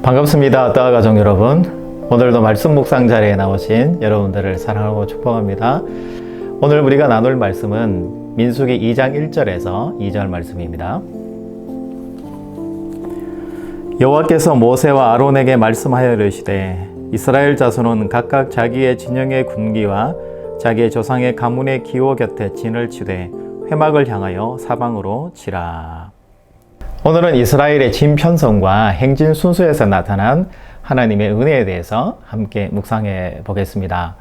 반갑습니다. 따아 가족 여러분, 오늘도 말씀 묵상 자리에 나오신 여러분들을 사랑하고 축복합니다. 오늘 우리가 나눌 말씀은 민수기 2장 1절에서 2절 말씀입니다. 여호와께서 모세와 아론에게 말씀하여 이르시되 이스라엘 자손은 각각 자기의 진영의 군기와 자기의 조상의 가문의 기호 곁에 진을 치되 회막을 향하여 사방으로 치라. 오늘은 이스라엘의 진 편성과 행진 순서에서 나타난 하나님의 은혜에 대해서 함께 묵상해 보겠습니다.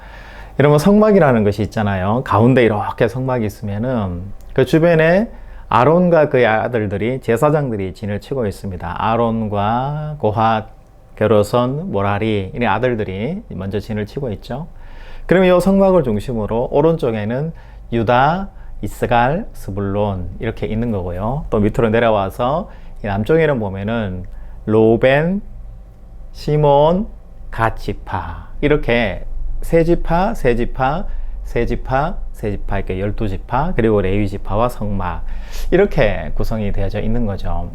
여러분, 성막이라는 것이 있잖아요. 가운데 이렇게 성막이 있으면은 그 주변에 아론과 그의 아들들이, 제사장들이 진을 치고 있습니다. 아론과 고핫, 게르손, 모라리 이 아들들이 먼저 진을 치고 있죠. 그러면 이 성막을 중심으로 오른쪽에는 유다, 이스갈, 스불론 이렇게 있는 거고요. 또 밑으로 내려와서 남쪽에는 보면은 로벤, 시몬, 갓 지파 이렇게 세 지파, 이렇게 12지파, 그리고 레위 지파와 성막 이렇게 구성이 되어져 있는 거죠.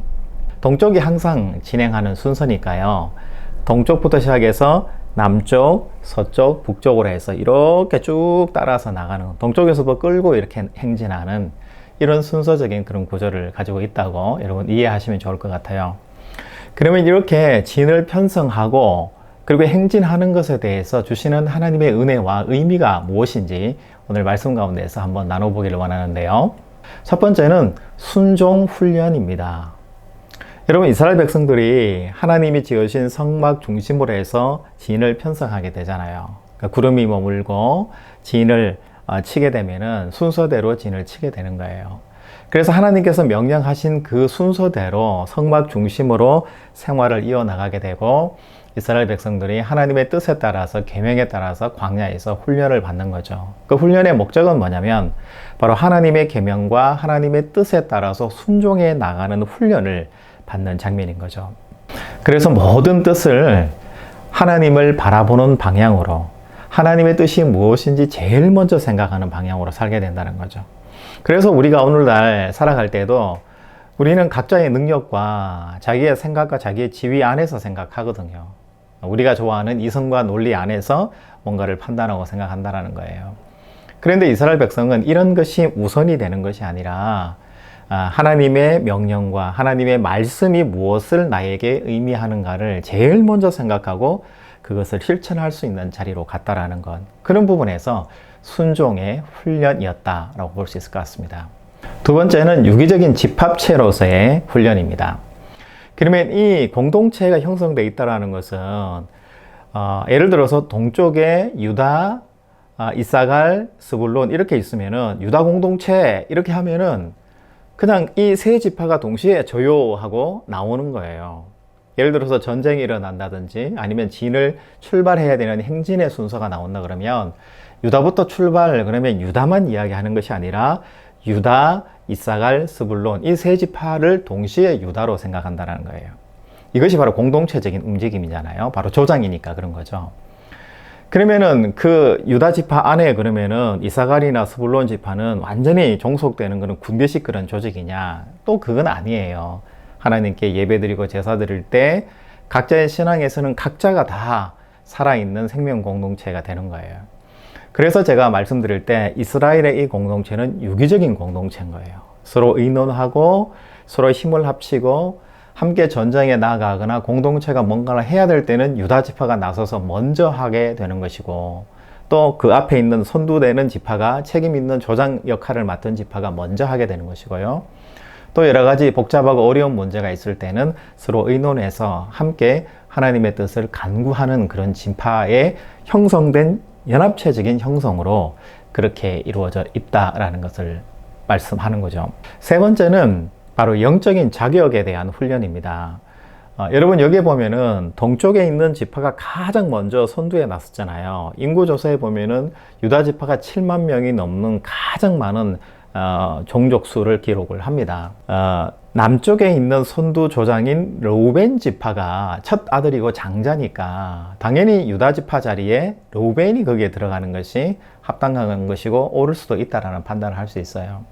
동쪽이 항상 진행하는 순서니까요. 동쪽부터 시작해서 남쪽, 서쪽, 북쪽으로 해서 이렇게 쭉 따라서 나가는, 동쪽에서도 끌고 이렇게 행진하는 이런 순서적인 그런 구조를 가지고 있다고 여러분 이해하시면 좋을 것 같아요. 그러면 이렇게 진을 편성하고 그리고 행진하는 것에 대해서 주시는 하나님의 은혜와 의미가 무엇인지 오늘 말씀 가운데서 한번 나눠보기를 원하는데요. 첫 번째는 순종 훈련입니다. 여러분, 이스라엘 백성들이 하나님이 지으신 성막 중심으로 해서 진을 편성하게 되잖아요. 그러니까 구름이 머물고 진을 치게 되면은 순서대로 진을 치게 되는 거예요. 그래서 하나님께서 명령하신 그 순서대로 성막 중심으로 생활을 이어나가게 되고, 이스라엘 백성들이 하나님의 뜻에 따라서, 계명에 따라서 광야에서 훈련을 받는 거죠. 그 훈련의 목적은 뭐냐면 바로 하나님의 계명과 하나님의 뜻에 따라서 순종해 나가는 훈련을 받는 장면인 거죠. 그래서 모든 뜻을 하나님을 바라보는 방향으로, 하나님의 뜻이 무엇인지 제일 먼저 생각하는 방향으로 살게 된다는 거죠. 그래서 우리가 오늘날 살아갈 때도 우리는 각자의 능력과 자기의 생각과 자기의 지위 안에서 생각하거든요. 우리가 좋아하는 이성과 논리 안에서 뭔가를 판단하고 생각한다는 거예요. 그런데 이스라엘 백성은 이런 것이 우선이 되는 것이 아니라 하나님의 명령과 하나님의 말씀이 무엇을 나에게 의미하는가를 제일 먼저 생각하고 그것을 실천할 수 있는 자리로 갔다라는 것, 그런 부분에서 순종의 훈련이었다라고 볼 수 있을 것 같습니다. 두 번째는 유기적인 집합체로서의 훈련입니다. 그러면 이 공동체가 형성되어 있다는 것은 예를 들어서 동쪽에 유다, 이사갈, 스불론 이렇게 있으면은 유다 공동체 이렇게 하면은 그냥 이 세 지파가 동시에 저요하고 나오는 거예요. 예를 들어서 전쟁이 일어난다든지 아니면 진을 출발해야 되는 행진의 순서가 나온다 그러면 유다부터 출발, 그러면 유다만 이야기하는 것이 아니라 유다, 이사갈, 스불론 이 세 지파를 동시에 유다로 생각한다는 거예요. 이것이 바로 공동체적인 움직임이잖아요. 바로 조장이니까 그런 거죠. 그러면은 그 유다 지파 안에 그러면은 이사갈이나 스불론 지파는 완전히 종속되는 그런 군대식 그런 조직이냐? 또 그건 아니에요. 하나님께 예배드리고 제사 드릴 때 각자의 신앙에서는 각자가 다 살아있는 생명 공동체가 되는 거예요. 그래서 제가 말씀드릴 때 이스라엘의 이 공동체는 유기적인 공동체인 거예요. 서로 의논하고 서로 힘을 합치고 함께 전쟁에 나아가거나 공동체가 뭔가를 해야 될 때는 유다 지파가 나서서 먼저 하게 되는 것이고, 또 그 앞에 있는 선두되는 지파가 책임 있는 조장 역할을 맡은 지파가 먼저 하게 되는 것이고요. 또 여러 가지 복잡하고 어려운 문제가 있을 때는 서로 의논해서 함께 하나님의 뜻을 간구하는 그런 지파의 형성된 연합체적인 형성으로 그렇게 이루어져 있다라는 것을 말씀하는 거죠. 세 번째는 바로 영적인 자격에 대한 훈련입니다. 여러분, 여기에 보면은 동쪽에 있는 지파가 가장 먼저 선두에 나섰잖아요. 인구조사에 보면은 유다 지파가 7만 명이 넘는 가장 많은 종족수를 기록을 합니다. 남쪽에 있는 선두 조장인 르우벤 지파가 첫 아들이고 장자니까 당연히 유다 지파 자리에 르우벤이 거기에 들어가는 것이 합당한 것이고 옳을 수도 있다라는 판단을 할 수 있어요.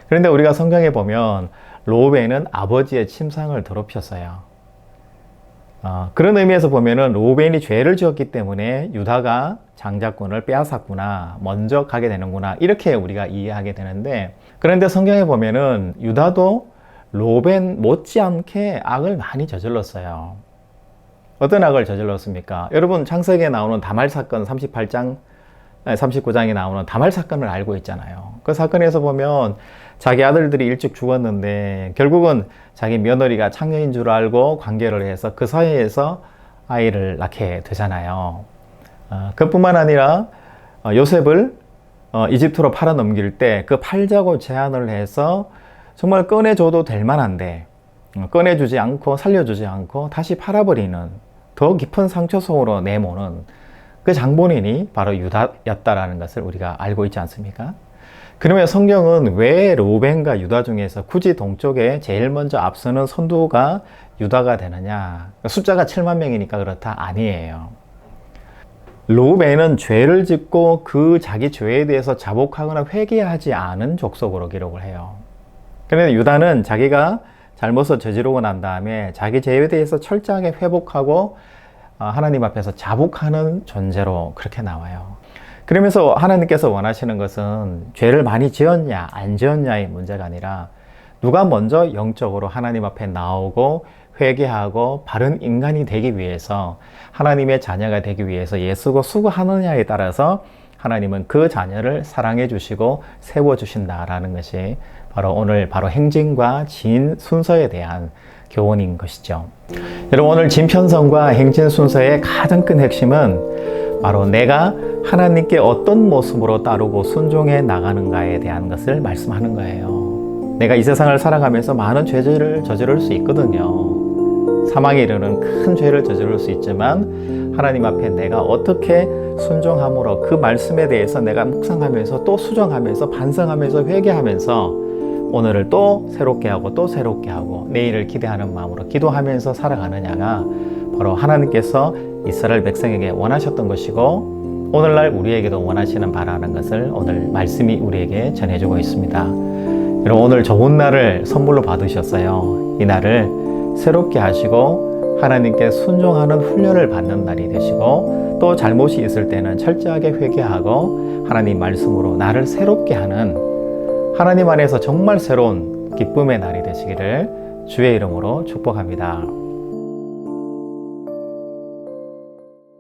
그런데 우리가 성경에 보면 르우벤은 아버지의 침상을 더럽혔어요. 그런 의미에서 보면은 로벤이 죄를 지었기 때문에 유다가 장자권을 빼앗았구나, 먼저 가게 되는구나, 이렇게 우리가 이해하게 되는데, 그런데 성경에 보면은 유다도 로벤 못지않게 악을 많이 저질렀어요. 어떤 악을 저질렀습니까? 여러분 창세기에 나오는 다말 사건 39장에 나오는 다말 사건을 알고 있잖아요. 그 사건에서 보면 자기 아들들이 일찍 죽었는데 결국은 자기 며느리가 창녀인 줄 알고 관계를 해서 그 사이에서 아이를 낳게 되잖아요. 그뿐만 아니라 요셉을 이집트로 팔아 넘길 때 그 팔자고 제안을 해서 정말 꺼내줘도 될 만한데 꺼내주지 않고 살려주지 않고 다시 팔아버리는, 더 깊은 상처 속으로 내모는 그 장본인이 바로 유다였다라는 것을 우리가 알고 있지 않습니까? 그러면 성경은 왜 로벤과 유다 중에서 굳이 동쪽에 제일 먼저 앞서는 선두가 유다가 되느냐? 숫자가 7만 명이니까 그렇다? 아니에요. 로벤은 죄를 짓고 그 자기 죄에 대해서 자복하거나 회개하지 않은 족속으로 기록을 해요. 그런데 유다는 자기가 잘못을 저지르고 난 다음에 자기 죄에 대해서 철저하게 회복하고 하나님 앞에서 자복하는 존재로 그렇게 나와요. 그러면서 하나님께서 원하시는 것은 죄를 많이 지었냐 안 지었냐의 문제가 아니라 누가 먼저 영적으로 하나님 앞에 나오고 회개하고 바른 인간이 되기 위해서, 하나님의 자녀가 되기 위해서 예수고 수고하느냐에 따라서 하나님은 그 자녀를 사랑해 주시고 세워 주신다라는 것이 바로 오늘 바로 행진과 진 순서에 대한 교훈인 것이죠. 여러분, 오늘 진 편성과 행진 순서의 가장 큰 핵심은 바로 내가 하나님께 어떤 모습으로 따르고 순종해 나가는가에 대한 것을 말씀하는 거예요. 내가 이 세상을 살아가면서 많은 죄를 저지를 수 있거든요. 사망에 이르는 큰 죄를 저지를 수 있지만 하나님 앞에 내가 어떻게 순종함으로 그 말씀에 대해서 내가 묵상하면서 또 수정하면서 반성하면서 회개하면서 오늘을 또 새롭게 하고 또 새롭게 하고 내일을 기대하는 마음으로 기도하면서 살아가느냐가 바로 하나님께서 이스라엘 백성에게 원하셨던 것이고 오늘날 우리에게도 원하시는 바라는 것을 오늘 말씀이 우리에게 전해주고 있습니다. 여러분, 오늘 좋은 날을 선물로 받으셨어요. 이 날을 새롭게 하시고 하나님께 순종하는 훈련을 받는 날이 되시고 또 잘못이 있을 때는 철저하게 회개하고 하나님 말씀으로 나를 새롭게 하는, 하나님 안에서 정말 새로운 기쁨의 날이 되시기를 주의 이름으로 축복합니다.